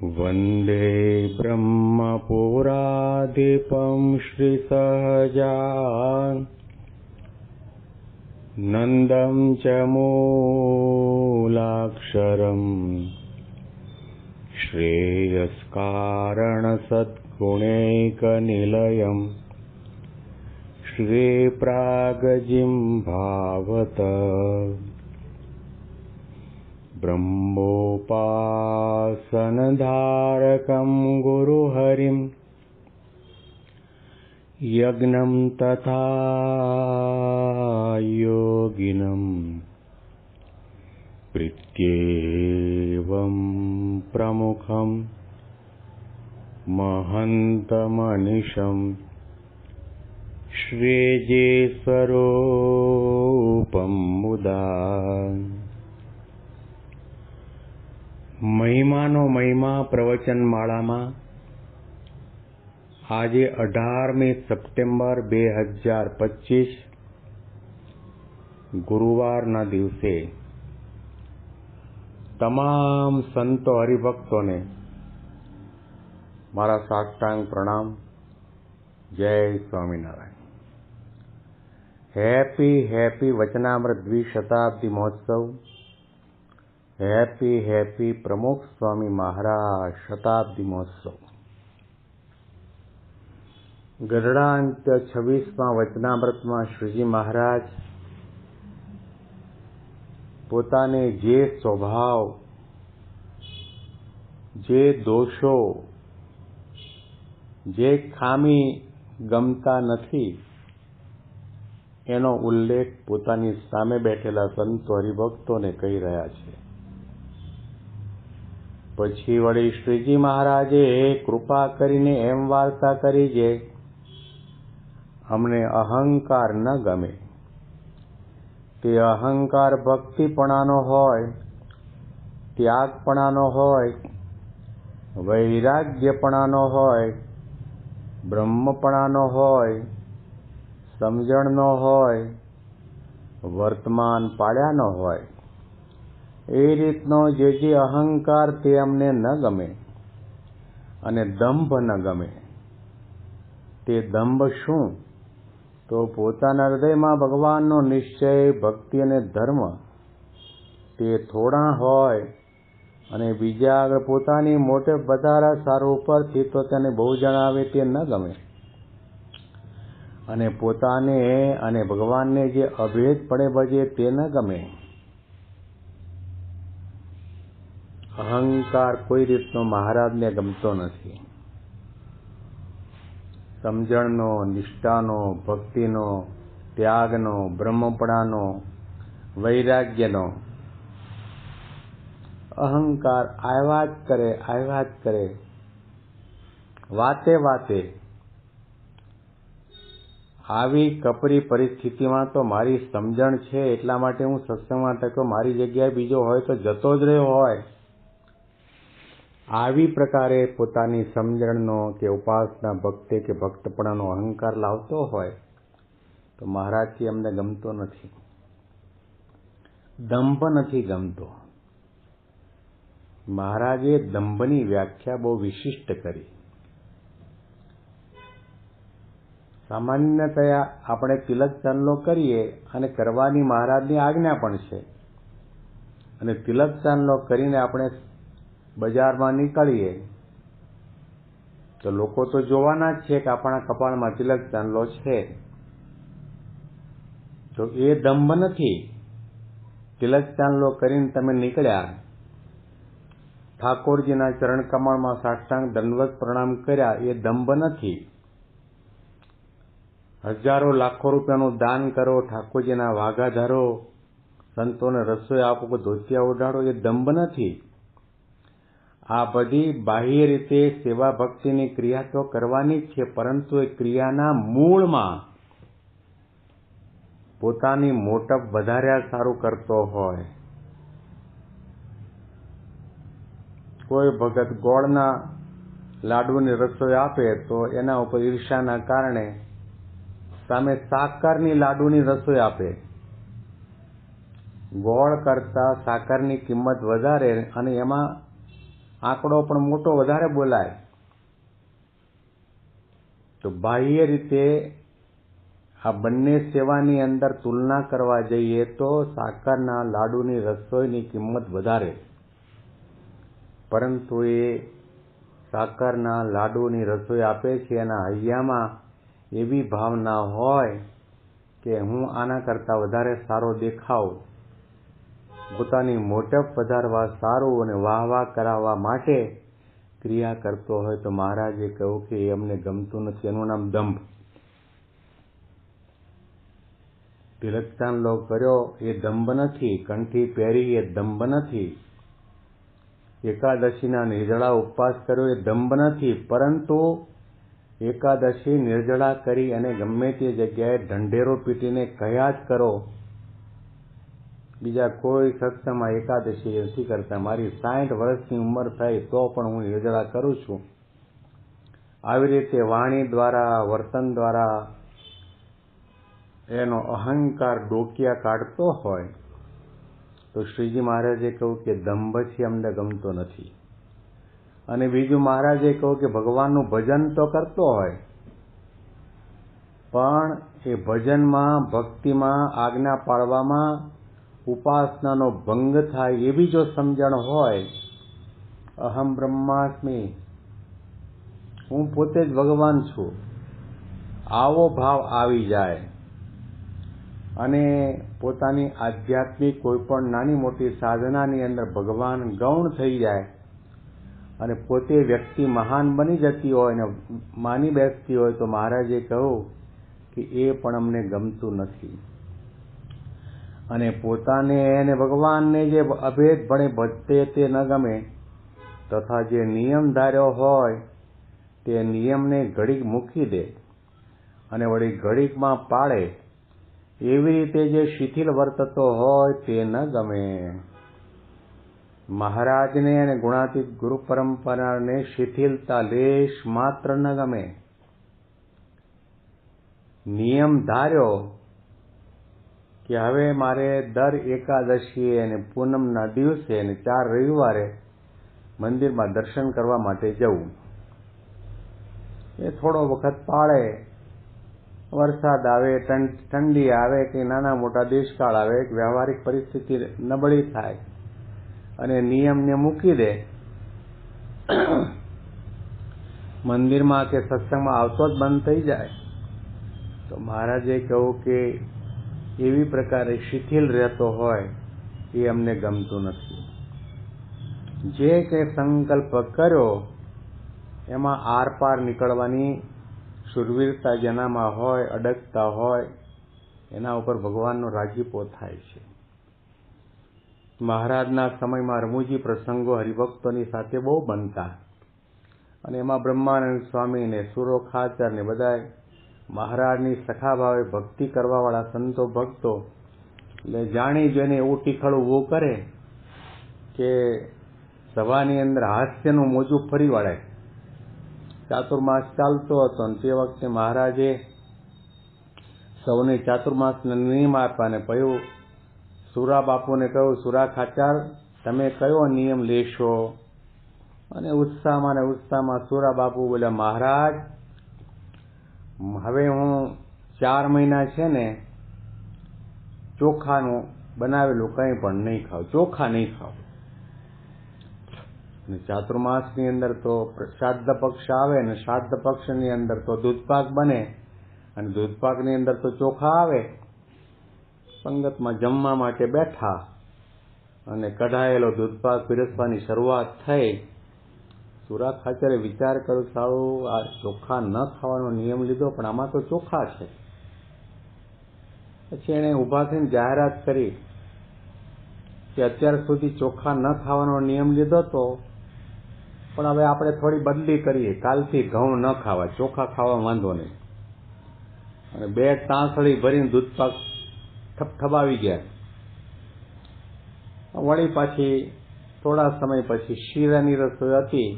वन्दे ब्रह्मपुराधिपं श्रीसहजानन्दं च मूलाक्षरम् श्रेयस्कारणसद्गुणैकनिलयम् श्रीप्रागजिह्वावत ब्रह्मोपासनधारकं गुरुहरिं यज्ञं तथा योगिनं प्रीत्येवं प्रमुखं महन्तमनिशं श्रीजेस्वरूपं मुदा મહિમાનો મહિમા પ્રવચન માળામાં આજે 18મી સપ્ટેમ્બર 2025 ગુરુવારના દિવસે તમામ સંતો હરિભક્તોને મારા સાષ્ટાંગ પ્રણામ. જય સ્વામિનારાયણ. હેપી વચનામૃત દ્વિશતાબ્દી મહોત્સવ. હેપી પ્રમુખ સ્વામી મહારાજ શતાબ્દી મહોત્સવ. ગઢડા અંત્ય 26મા વચનામૃતમાં શ્રીજી મહારાજ પોતાને જે સ્વભાવ, જે દોષો, જે ખામી ગમતા નથી એનો ઉલ્લેખ પોતાની સામે બેઠેલા સંતો હરિભક્તોને કહી રહ્યા છે. પછી વળી શ્રીજી મહારાજે કૃપા કરીને એમ વાર્તા કરી જે અમને અહંકાર ન ગમે. તે અહંકાર ભક્તિપણાનો હોય, ત્યાગપણાનો હોય, વૈરાગ્યપણાનો હોય, બ્રહ્મપણાનો હોય, સમજણનો હોય, વર્તમાન પાડ્યાનો હોય, એ રીતનો જે અહંકાર તે અમને ન ગમે. અને દંભ ન ગમે. તે દંભ શું? તો પોતાના હૃદયમાં ભગવાનનો નિશ્ચય, ભક્તિ અને ધર્મ તે થોડા હોય અને બીજા આગળ પોતાની મોટે વધારા સારું ઉપરથી તો તેને બહુ જણાવે તે ન ગમે. અને પોતાને અને ભગવાનને જે અભેદપણે ભજે તે ન ગમે. અહંકાર કોઈ રીતનો મહારાજને ગમતો નથી. સમજણનો, નિષ્ઠાનો, ભક્તિનો, ત્યાગનો, બ્રહ્મપણાનો, વૈરાગ્યનો અહંકાર આવ્યા જ કરે. વાતે આવી કપરી પરિસ્થિતિમાં તો મારી સમજણ છે એટલા માટે હું સત્સંગમાં ટક્યો, મારી જગ્યાએ બીજો હોય તો જતો જ રહ્યો હોય. આવી પ્રકારે પોતાની સમજણનો કે ઉપાસના ભક્તિ કે ભક્તપણાનો અહંકાર લાવતો હોય તો મહારાજથી અમને ગમતો નથી. દંભ નથી ગમતો. મહારાજે દંભની વ્યાખ્યા બહુ વિશિષ્ટ કરી. સામાન્યતયા આપણે તિલક ચાંદલો કરીએ અને કરવાની મહારાજની આજ્ઞા પણ છે. અને તિલક ચાંદલો કરીને આપણે બજારમાં નીકળીએ તો લોકો તો જોવાના જ છે કે આપણા કપાળમાં તિલક ચાંદલો છે. તો એ દંભ નથી. તિલક ચાંદલો કરીને તમે નીકળ્યા, ઠાકોરજીના ચરણ કમળમાં સાષ્ટાંગ દંડવત પ્રણામ કર્યા, એ દંભ નથી. હજારો લાખો રૂપિયાનું દાન કરો, ઠાકોરજીના વાઘા ધરો, સંતોને રસોઈ આપો, ધોતિયા ઉડાડો, એ દંભ નથી. આ બધી બાહ્ય રીતે સેવા ભક્તિની ક્રિયા તો કરવાની જ છે, પરંતુ એ ક્રિયાના મૂળમાં પોતાની મોટપ વધાર્યા સારું કરતો હોય. કોઈ ભગત ગોળના લાડુની રસોઈ આપે તો એના ઉપર ઈર્ષાના કારણે સામે સાકરની લાડુની રસોઈ આપે. ગોળ કરતા સાકરની કિંમત વધારે અને એમાં આંકડો પણ મોટો વધારે બોલાય. તો બાહ્ય રીતે આ બંને સેવાની અંદર તુલના કરવા જઈએ તો સાકરના લાડુની રસોઈની કિંમત વધારે, પરંતુ એ સાકરના લાડુની રસોઈ આપે છે એના હૈયામાં એવી ભાવના હોય કે હું આના કરતાં વધારે સારો દેખાવ, પોતાની મોટપ વધારવા સારું અને વાહ કરાવવા માટે ક્રિયા કરતો હોય તો મહારાજે કહ્યું કે એ અમને ગમતું નથી. એનું નામ દંભ. તિલકચાંદલો કર્યો એ દંભ નથી, કંઠી પહેરી એ દંભ નથી, એકાદશીના નિર્જળા ઉપવાસ કર્યો એ દંભ નથી, પરંતુ એકાદશી નિર્જળા કરી અને ગમે તે જગ્યાએ ઢંઢેરો પીટીને કહ્યા જ કરો, બીજા કોઈ સત્સંગમાં એકાદશી નથી કરતા. મારી 60 વર્ષની ઉંમર થઈ તો પણ હું નિર્જળા કરું છું. આવી રીતે વાણી દ્વારા, વર્તન દ્વારા એનો અહંકાર ડોકિયા કાઢતો હોય તો શ્રીજી મહારાજે કહ્યું કે દંભ છે, અમને ગમતો નથી. અને બીજું મહારાજે કહ્યું કે ભગવાનનું ભજન તો કરતો હોય પણ એ ભજનમાં, ભક્તિમાં, આજ્ઞા પાળવામાં ઉપાસનાનો ભંગ થાય એવી જો સમજણ હોય, અહમ બ્રહ્માસ્મિ, હું પોતે જ ભગવાન છું, આવો ભાવ આવી જાય અને પોતાની આધ્યાત્મિક કોઈ પણ નાની મોટી સાધનાની અંદર ભગવાન ગૌણ થઈ જાય અને પોતે વ્યક્તિ મહાન બની જતી હોય અને માની બેસતી હોય તો મહારાજે કહ્યું કે એ પણ અમને ગમતું નથી. અને પોતાને અને ભગવાનને જે અભેદપણે ભજતે તે ન ગમે, તથા જે નિયમ ધાર્યો હોય તે નિયમને ઘડીક મૂકી દે અને વળી ઘડીકમાં પાળે, એવી રીતે જે શિથિલ વર્તતો હોય તે ન ગમે. મહારાજને અને ગુણાતીત ગુરુ પરંપરાને શિથિલતા લેશ માત્ર ન ગમે. નિયમ ધાર્યો કે હવે મારે દર એકાદશીએ અને પૂનમના દિવસે અને 4 રવિવારે મંદિરમાં દર્શન કરવા માટે જવું. એ થોડો વખત પાળે, વરસાદ આવે, ઠંડી આવે, કે નાના મોટા દેશકાળ આવે, વ્યવહારિક પરિસ્થિતિ નબળી થાય અને નિયમને મૂકી દે, મંદિરમાં કે સત્સંગમાં આવતો જ બંધ થઈ જાય, તો મહારાજે કહ્યું કે એવી પ્રકારે શિથિલ રહેતો હોય એ અમને ગમતું નથી. જે કંઈ સંકલ્પ કર્યો એમાં આરપાર નીકળવાની શુરવીરતા જેનામાં હોય, અડગતા હોય, એના ઉપર ભગવાનનો રાજીપો થાય છે. મહારાજના સમયમાં રમૂજી પ્રસંગો હરિભક્તોની સાથે બહુ બનતા અને એમાં બ્રહ્માનંદ સ્વામી ને સુરો ખાચર ને બધા મહારાજની સખા ભાવે ભક્તિ કરવાવાળા સંતો ભક્તો એટલે જાણી જોઈને એવું ટીખળ ઊભું કરે કે સભાની અંદર હાસ્યનું મોજું ફરી વળે. ચાતુર્માસ ચાલતો હતો અને તે વખતે મહારાજે સૌને ચાતુર્માસના નિયમ આપ્યા અને કહ્યું, સુરા બાપુને કહ્યું, સુરા ખાચર તમે કયો નિયમ લેશો? અને ઉત્સાહમાં સુરા બાપુ બોલ્યા, મહારાજ હવે હું 4 મહિના છે ને ચોખાનું બનાવેલું કંઈ પણ નહીં ખાવ, ચોખા નહીં ખાવ. અને ચાતુર્માસની અંદર તો શ્રાદ્ધ પક્ષ આવે ને શ્રાદ્ધ પક્ષની અંદર તો દૂધપાક બને અને દૂધપાકની અંદર તો ચોખા આવે. સંગતમાં જમવા માટે બેઠા અને કઢાયેલો દૂધપાક પીરસવાની શરૂઆત થઈ. સુરા ખાચરે વિચાર કર્યો, સારું આ ચોખા ન ખાવાનો નિયમ લીધો પણ આમાં તો ચોખા છે. પછી એણે ઊભા થઈને જાહેરાત કરી કે અત્યાર સુધી ચોખા ન ખાવાનો નિયમ લીધો તો, પણ હવે આપણે થોડી બદલી કરીએ, કાલથી ઘઉં ન ખાવા, ચોખા ખાવા વાંધો નહીં. અને 2 તાંસળી ભરીને દૂધપાક થપથપાવી ગયા. વળી પાછી થોડા સમય પછી શીરાની રસોઈ હતી,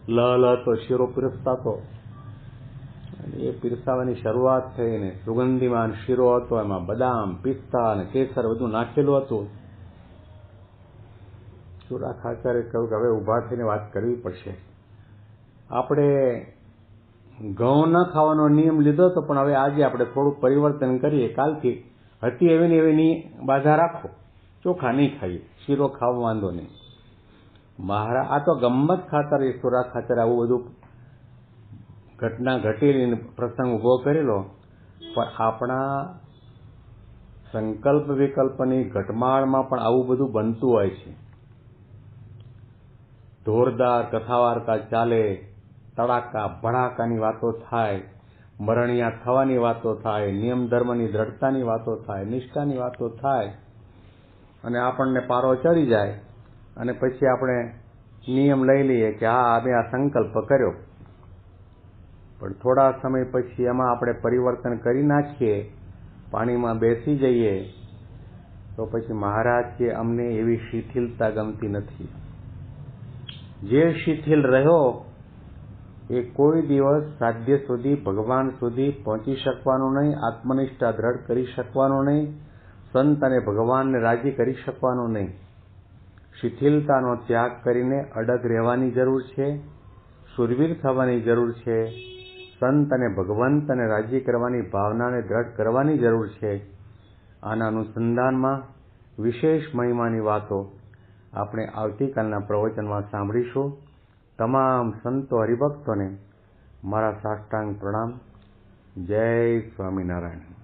લહલહતો શીરો પીરસતા હતો. એ પીરસાવાની શરૂઆત થઈને સુગંધીમાન શીરો હતો, એમાં બદામ, પિસ્તા અને કેસર બધું નાખેલું હતું. સુરા ખાચરે કહ્યું કે હવે ઊભા થઈને વાત કરવી પડશે. આપણે ઘઉં ન ખાવાનો નિયમ લીધો હતો, પણ હવે આજે આપણે થોડું પરિવર્તન કરીએ. કાલથી હતી એવી ને એવી બાધા રાખો, ચોખા નહીં ખાઈએ, શીરો ખાવા વાંધો નહીં. આ તો ગમત ખાતર એ સુરા ખાતર આવું બધું ઘટના ઘટેલી પ્રસંગ ઉભો કરેલો, પણ આપણા સંકલ્પ વિકલ્પની ઘટમાળમાં પણ આવું બધું બનતું હોય છે. જોરદાર કથા વાર્તા ચાલે, તડાકા ભડાકાની વાતો થાય, મરણિયા થવાની વાતો થાય, નિયમ ધર્મની દ્રઢતાની વાતો થાય, નિષ્ઠાની વાતો થાય, અને આપણને પારો ચડી જાય અને પછી આપણે નિયમ લઈ લઈએ કે હા અમે આ સંકલ્પ કર્યો. પણ થોડા સમય પછી એમાં આપણે પરિવર્તન કરી નાખીએ, પાણીમાં બેસી જઈએ, તો પછી મહારાજ કે અમને એવી શિથિલતા ગમતી નથી. જે શિથિલ રહ્યો એ કોઈ દિવસ સાધ્ય સુધી, ભગવાન સુધી પહોંચી શકવાનો નહીં, આત્મનિષ્ઠા દ્રઢ કરી શકવાનો નહીં, સંત અને ભગવાનને રાજી કરી શકવાનો નહીં. શિથિલતાનો ત્યાગ કરીને અડગ રહેવાની જરૂર છે, સુરવીર થવાની જરૂર છે, સંત અને ભગવંતને રાજી કરવાની ભાવનાને દ્રઢ કરવાની જરૂર છે. આના અનુસંધાનમાં વિશેષ મહિમાની વાતો આપણે આવતીકાલના પ્રવચનમાં સાંભળીશું. તમામ સંતો હરિભક્તોને મારા સાષ્ટાંગ પ્રણામ. જય સ્વામિનારાયણ.